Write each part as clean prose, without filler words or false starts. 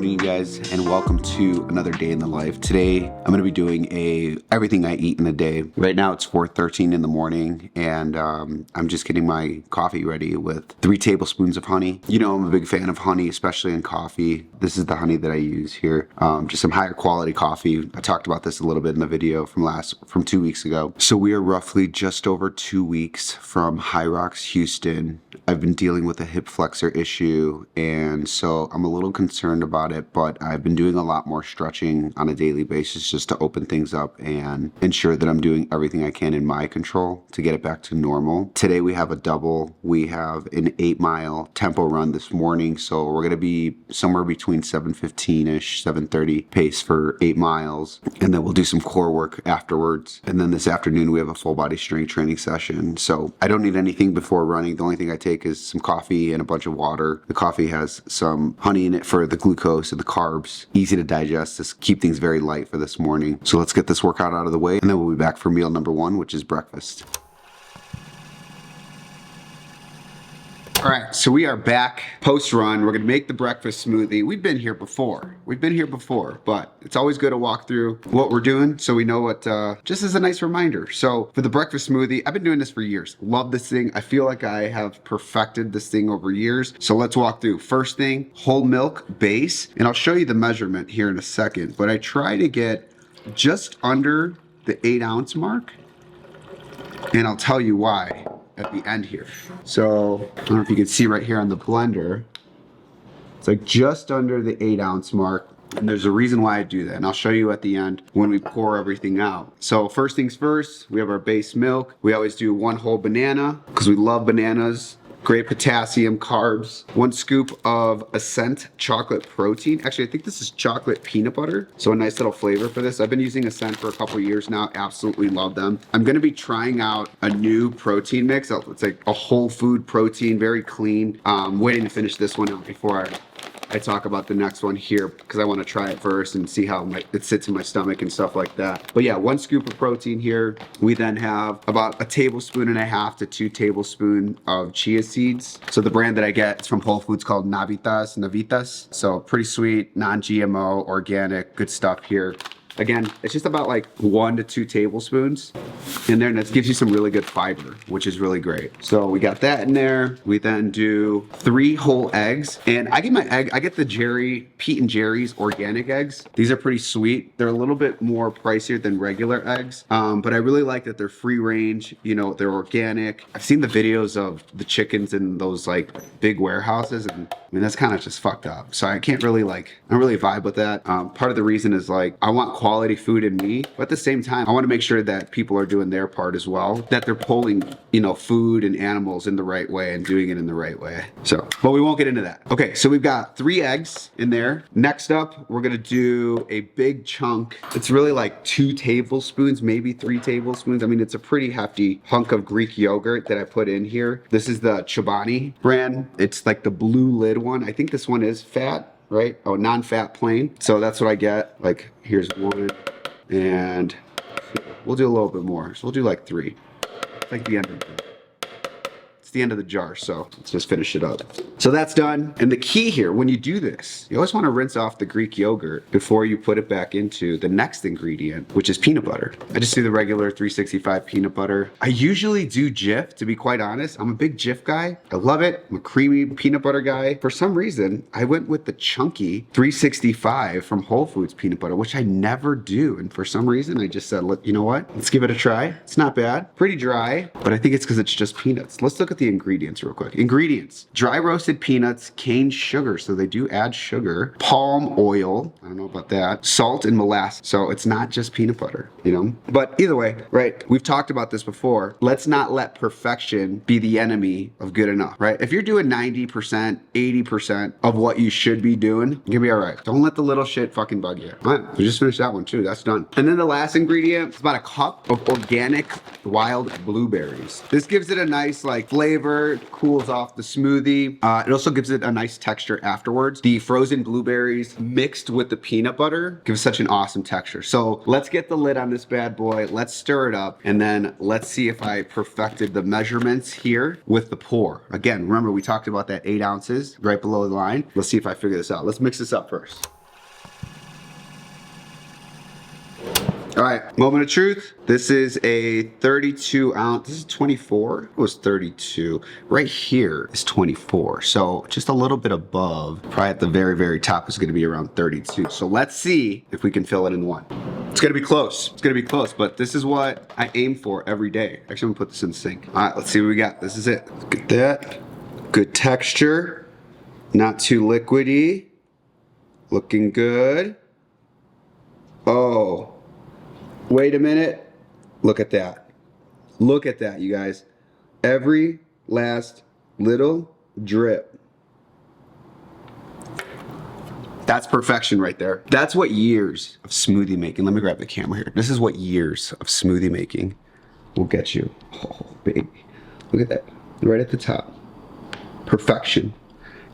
morning, you guys, and welcome to another day in the life. Today, I'm going to be doing everything I eat in a day. Right now, it's 4:13 in the morning, and I'm just getting my coffee ready with 3 tablespoons of honey. You know, I'm a big fan of honey, especially in coffee. This is the honey that I use here. Just some higher quality coffee. I talked about this a little bit in the video from 2 weeks ago. So we are roughly just over 2 weeks from High Rocks, Houston. I've been dealing with a hip flexor issue, and so I'm a little concerned about it, but I've been doing a lot more stretching on a daily basis just to open things up and ensure that I'm doing everything I can in my control to get it back to normal. Today we have a double. We have an 8-mile tempo run this morning, so we're going to be somewhere between 7:15-ish, 7:30 pace for 8 miles, and then we'll do some core work afterwards. And then this afternoon we have a full body strength training session. So I don't need anything before running. The only thing I take is some coffee and a bunch of water. The coffee has some honey in it for the glucose and the carbs. Easy to digest, just keep things very light for this morning. So let's get this workout out of the way, and then we'll be back for meal number 1, which is breakfast. All right, so we are back post-run. We're gonna make the breakfast smoothie. We've been here before, but it's always good to walk through what we're doing so we know what, just as a nice reminder. So for the breakfast smoothie, I've been doing this for years. Love this thing. I feel like I have perfected this thing over years. So let's walk through. First thing, whole milk base, and I'll show you the measurement here in a second, but I try to get just under the 8-ounce mark, and I'll tell you why at the end here. So I don't know if you can see right here on the blender, it's like just under the 8-ounce mark, and there's a reason why I do that, and I'll show you at the end when we pour everything out. So first things first, we have our base milk. We always do 1 whole banana because we love bananas. Great potassium, carbs. 1 scoop of Ascent chocolate protein. Actually, I think this is chocolate peanut butter. So a nice little flavor for this. I've been using Ascent for a couple years now. Absolutely love them. I'm gonna be trying out a new protein mix. It's like a whole food protein, very clean. Waiting to finish this one out before I talk about the next one here because I want to try it first and see how it sits in my stomach and stuff like that. But yeah, 1 scoop of protein here. We then have about 1.5 tablespoons to 2 tablespoons of chia seeds. So the brand that I get is from Whole Foods called Navitas. So pretty sweet, non-GMO, organic, good stuff here. Again, it's just about like 1 to 2 tablespoons in there, and that gives you some really good fiber, which is really great. So we got that in there. We then do 3 whole eggs, and I get the Pete and Jerry's organic eggs. These are pretty sweet. They're a little bit more pricier than regular eggs, but I really like that they're free range. You know, they're organic. I've seen the videos of the chickens in those like big warehouses, and I mean that's kind of just fucked up. So I don't really vibe with that. Part of the reason is like I want quality food in me, but at the same time I want to make sure that people are doing their part as well, that they're pulling, you know, food and animals in the right way and doing it in the right way. So, but we won't get into that. Okay, so we've got 3 eggs in there. Next up, we're gonna do a big chunk. It's really like 2 tablespoons, maybe 3 tablespoons. I mean, it's a pretty hefty hunk of Greek yogurt that I put in here. This is the Chobani brand. It's like the blue lid one. I think this one is fat, right? Oh, non-fat plain. So that's what I get. Like, here's 1, and we'll do a little bit more. So we'll do like 3. It's like the end of it. It's the end of the jar, so let's just finish it up. So that's done. And the key here, when you do this, you always want to rinse off the Greek yogurt before you put it back into the next ingredient, which is peanut butter. I just do the regular 365 peanut butter. I usually do Jif, to be quite honest. I'm a big Jif guy. I love it. I'm a creamy peanut butter guy. For some reason, I went with the chunky 365 from Whole Foods peanut butter, which I never do. And for some reason, I just said, look, you know what? Let's give it a try. It's not bad. Pretty dry, but I think it's because it's just peanuts. Let's look at the ingredients real quick. Ingredients: dry roasted peanuts, cane sugar, so they do add sugar, palm oil, I don't know about that, salt and molasses. So it's not just peanut butter, you know? But either way, right? We've talked about this before. Let's not let perfection be the enemy of good enough, right? If you're doing 90%, 80% of what you should be doing, you'll be all right. Don't let the little shit fucking bug you. All right, we just finished that one too. That's done. And then the last ingredient is about 1 cup of organic wild blueberries. This gives it a nice like flavor, cools off the smoothie. It also gives it a nice texture afterwards. The frozen blueberries mixed with the peanut butter gives such an awesome texture. So let's get the lid on this bad boy. Let's stir it up, and then let's see if I perfected the measurements here with the pour. Again, remember we talked about that 8 ounces right below the line. Let's see if I figure this out. Let's mix this up first. All right, moment of truth. This is a 32 ounce. This is 24. It was 32. Right here is 24. So just a little bit above. Probably at the very, very top is going to be around 32. So let's see if we can fill it in one. It's going to be close. It's going to be close, but this is what I aim for every day. Actually, I'm going to put this in the sink. All right, let's see what we got. This is it. Look at that. Good texture. Not too liquidy. Looking good. Oh. Wait a minute. Look at that. Look at that, you guys. Every last little drip. That's perfection right there. That's what years of smoothie making. Let me grab the camera here. This is what years of smoothie making will get you. Oh, baby. Look at that. Right at the top. Perfection.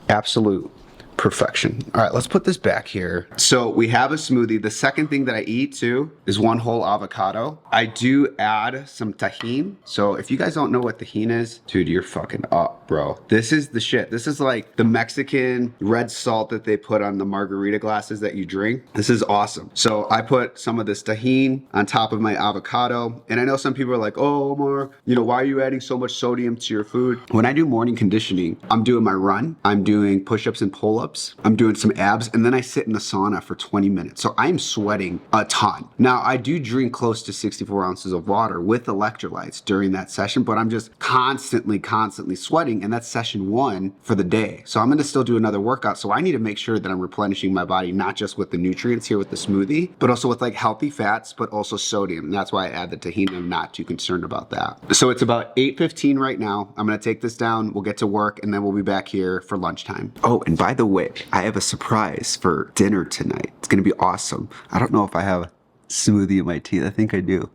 Absolute perfection. All right, let's put this back here. So we have a smoothie. The second thing that I eat too is one whole avocado. I do add some tahini. So if you guys don't know what tahini is, dude, you're fucking up, bro. This is the shit. This is like the Mexican red salt that they put on the margarita glasses that you drink. This is awesome. So I put some of this tahini on top of my avocado. And I know some people are like, oh, Omar, you know, why are you adding so much sodium to your food? When I do morning conditioning, I'm doing my run. I'm doing push-ups and pull-ups. I'm doing some abs, and then I sit in the sauna for 20 minutes. So I'm sweating a ton. Now, I do drink close to 64 ounces of water with electrolytes during that session, but I'm just constantly sweating, and that's session 1 for the day. So I'm gonna still do another workout. So I need to make sure that I'm replenishing my body, not just with the nutrients here with the smoothie, but also with like healthy fats, but also sodium. And that's why I add the tahini. I'm not too concerned about that. So it's about 8:15 right now. I'm gonna take this down, we'll get to work, and then we'll be back here for lunchtime. Oh, and by the way, I have a surprise for dinner tonight. It's gonna be awesome. I don't know if I have smoothie in my teeth. I think I do.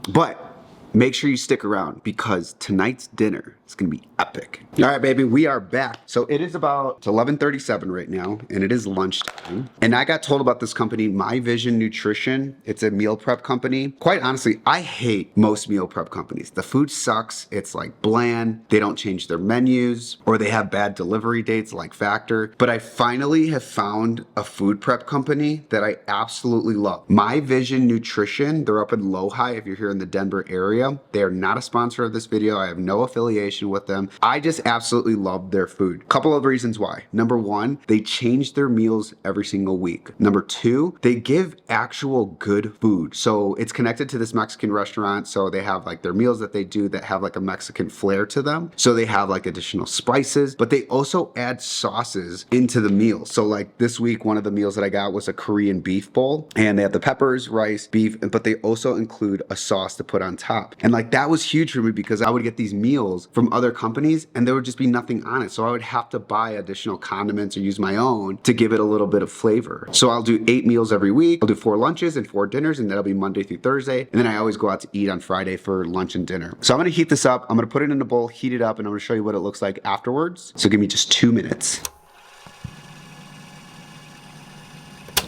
But make sure you stick around because tonight's dinner is gonna be epic. All right, baby, we are back. So it is about 11:37 right now, and it is lunchtime. And I got told about this company, My Vision Nutrition. It's a meal prep company. Quite honestly, I hate most meal prep companies. The food sucks. It's like bland. They don't change their menus, or they have bad delivery dates like Factor. But I finally have found a food prep company that I absolutely love. My Vision Nutrition. They're up in Lohi if you're here in the Denver area. They are not a sponsor of this video. I have no affiliation with them. I just absolutely love their food. Couple of reasons why. Number 1, they change their meals every single week. Number 2, they give actual good food. So it's connected to this Mexican restaurant. So they have like their meals that they do that have like a Mexican flair to them. So they have like additional spices, but they also add sauces into the meal. So like this week, one of the meals that I got was a Korean beef bowl, and they have the peppers, rice, beef, but they also include a sauce to put on top. And like that was huge for me because I would get these meals from other companies and there would just be nothing on it. So I would have to buy additional condiments or use my own to give it a little bit of flavor. So I'll do 8 meals every week. I'll do 4 lunches and 4 dinners, and that'll be Monday through Thursday. And then I always go out to eat on Friday for lunch and dinner. So I'm gonna heat this up. I'm gonna put it in a bowl, heat it up, and I'm gonna show you what it looks like afterwards. So give me just 2 minutes.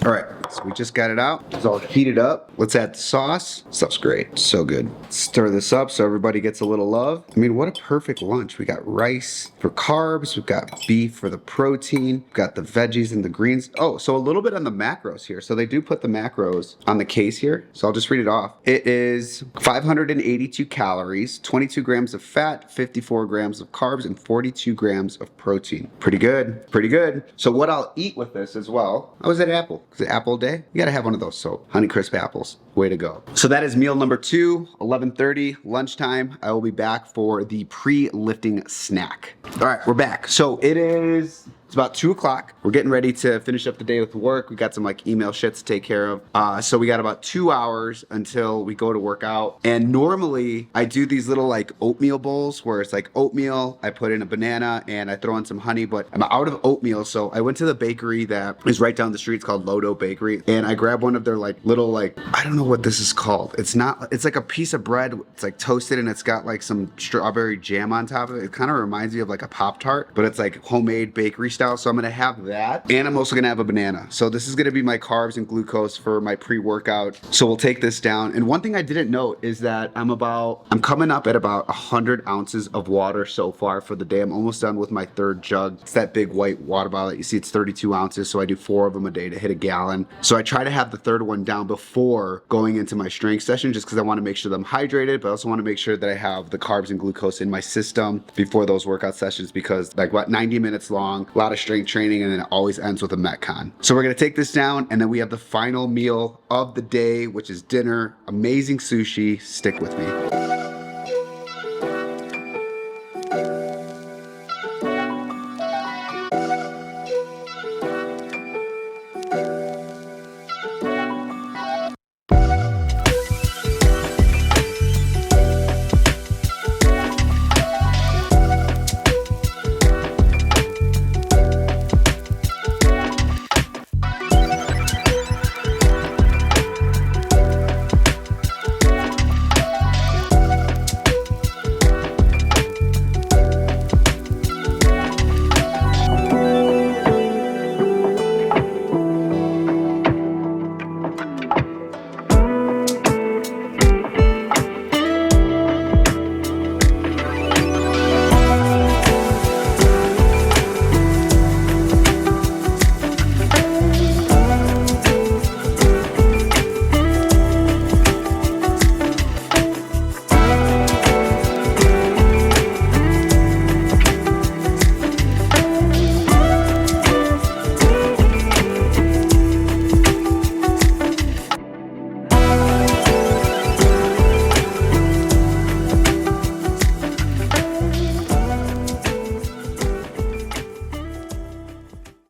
All right, so we just got it out. It's all heated up. Let's add the sauce. Stuff's great, so good. Stir this up so everybody gets a little love. I mean, what a perfect lunch. We got rice for carbs. We've got beef for the protein. We've got the veggies and the greens. Oh, so a little bit on the macros here. So they do put the macros on the case here. So I'll just read it off. It is 582 calories, 22 grams of fat, 54 grams of carbs, and 42 grams of protein. Pretty good, pretty good. So what I'll eat with this as well, I was at Apple. Is it apple day? You gotta have one of those. So Honeycrisp apples, way to go. So that is meal number 2, 11:30, lunchtime. I will be back for the pre-lifting snack. All right, we're back. So it's about 2 o'clock. We're getting ready to finish up the day with work. We got some like email shit to take care of. So we got about 2 hours until we go to work out. And normally I do these little like oatmeal bowls where it's like oatmeal, I put in a banana and I throw in some honey, but I'm out of oatmeal. So I went to the bakery that is right down the street. It's called Lodo Bakery. And I grabbed one of their like little like, I don't know what this is called. It's like a piece of bread. It's like toasted and it's got like some strawberry jam on top of it. It kind of reminds me of like a Pop-Tart, but it's like homemade bakery style. style, so I'm gonna have that. And I'm also gonna have a banana. So this is gonna be my carbs and glucose for my pre-workout. So we'll take this down. And one thing I didn't note is that I'm coming up at about 100 ounces of water so far for the day. I'm almost done with my third jug. It's that big white water bottle that you see, it's 32 ounces. So I do 4 of them a day to hit a gallon. So I try to have the third one down before going into my strength session, just because I want to make sure that I'm hydrated, but I also want to make sure that I have the carbs and glucose in my system before those workout sessions, because like 90 minutes long, a lot of strength training, and then it always ends with a Metcon. So we're gonna take this down, and then we have the final meal of the day, which is dinner. Amazing sushi. Stick with me.